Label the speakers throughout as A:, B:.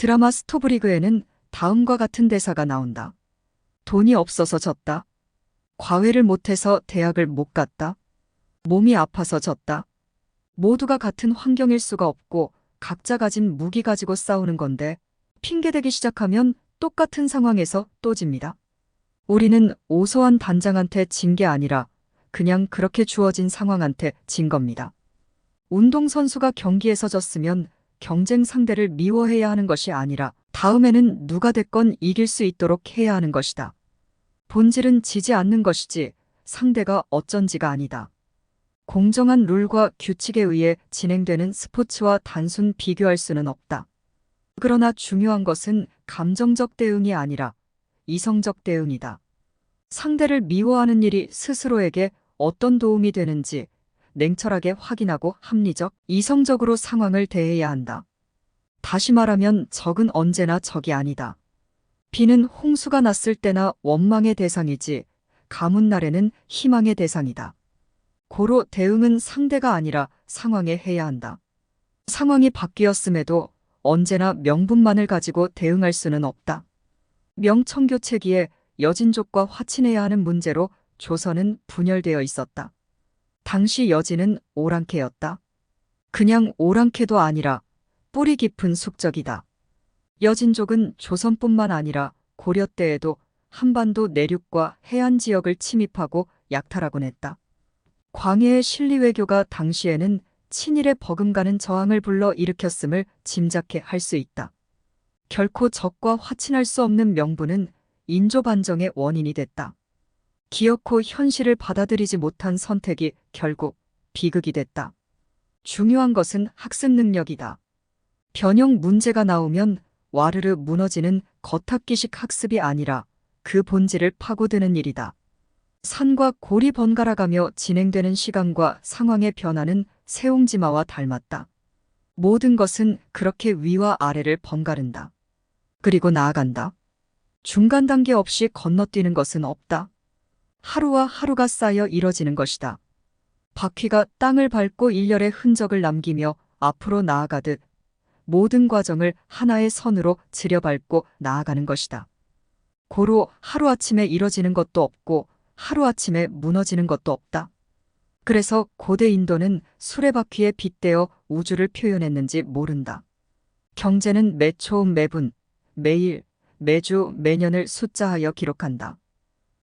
A: 드라마 스토브리그에는 다음과 같은 대사가 나온다. 돈이 없어서 졌다. 과외를 못해서 대학을 못 갔다. 몸이 아파서 졌다. 모두가 같은 환경일 수가 없고 각자 가진 무기 가지고 싸우는 건데 핑계대기 시작하면 똑같은 상황에서 또 집니다. 우리는 오소한 단장한테 진 게 아니라 그냥 그렇게 주어진 상황한테 진 겁니다. 운동선수가 경기에서 졌으면 경쟁 상대를 미워해야 하는 것이 아니라 다음에는 누가 됐건 이길 수 있도록 해야 하는 것이다. 본질은 지지 않는 것이지 상대가 어쩐지가 아니다. 공정한 룰과 규칙에 의해 진행되는 스포츠와 단순 비교할 수는 없다. 그러나 중요한 것은 감정적 대응이 아니라 이성적 대응이다. 상대를 미워하는 일이 스스로에게 어떤 도움이 되는지 냉철하게 확인하고 합리적, 이성적으로 상황을 대해야 한다. 다시 말하면 적은 언제나 적이 아니다. 비는 홍수가 났을 때나 원망의 대상이지 가뭄 날에는 희망의 대상이다. 고로 대응은 상대가 아니라 상황에 해야 한다. 상황이 바뀌었음에도 언제나 명분만을 가지고 대응할 수는 없다. 명청교체기에 여진족과 화친해야 하는 문제로 조선은 분열되어 있었다. 당시 여진은 오랑캐였다. 그냥 오랑캐도 아니라 뿌리 깊은 숙적이다. 여진족은 조선뿐만 아니라 고려 때에도 한반도 내륙과 해안 지역을 침입하고 약탈하곤 했다. 광해의 실리외교가 당시에는 친일의 버금가는 저항을 불러 일으켰음을 짐작해 할 수 있다. 결코 적과 화친할 수 없는 명분은 인조 반정의 원인이 됐다. 기어코 현실을 받아들이지 못한 선택이 결국 비극이 됐다. 중요한 것은 학습 능력이다. 변형 문제가 나오면 와르르 무너지는 겉핥기식 학습이 아니라 그 본질을 파고드는 일이다. 산과 골이 번갈아가며 진행되는 시간과 상황의 변화는 세옹지마와 닮았다. 모든 것은 그렇게 위와 아래를 번가른다. 그리고 나아간다. 중간 단계 없이 건너뛰는 것은 없다. 하루와 하루가 쌓여 이뤄지는 것이다. 바퀴가 땅을 밟고 일렬의 흔적을 남기며 앞으로 나아가듯 모든 과정을 하나의 선으로 지려밟고 나아가는 것이다. 고로 하루아침에 이뤄지는 것도 없고 하루아침에 무너지는 것도 없다. 그래서 고대 인도는 수레바퀴에 빗대어 우주를 표현했는지 모른다. 경제는 매초 매분, 매일, 매주, 매년을 숫자하여 기록한다.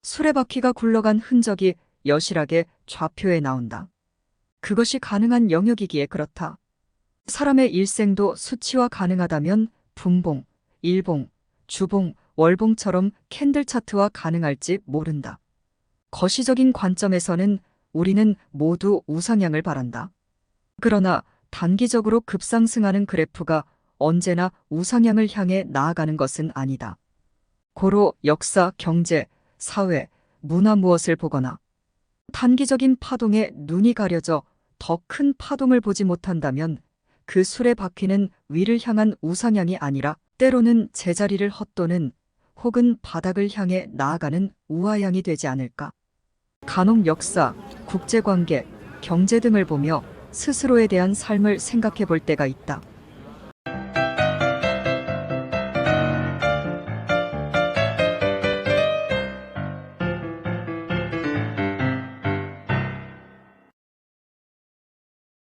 A: 수레바퀴가 굴러간 흔적이 여실하게 좌표에 나온다. 그것이 가능한 영역이기에 그렇다. 사람의 일생도 수치화 가능하다면 분봉, 일봉, 주봉, 월봉처럼 캔들 차트화 가능할지 모른다. 거시적인 관점에서는 우리는 모두 우상향을 바란다. 그러나 단기적으로 급상승하는 그래프가 언제나 우상향을 향해 나아가는 것은 아니다. 고로 역사, 경제, 사회, 문화 무엇을 보거나 단기적인 파동에 눈이 가려져 더 큰 파동을 보지 못한다면 그 수레바퀴는 위를 향한 우상향이 아니라 때로는 제자리를 헛도는 혹은 바닥을 향해 나아가는 우하향이 되지 않을까. 간혹 역사, 국제관계, 경제 등을 보며 스스로에 대한 삶을 생각해 볼 때가 있다.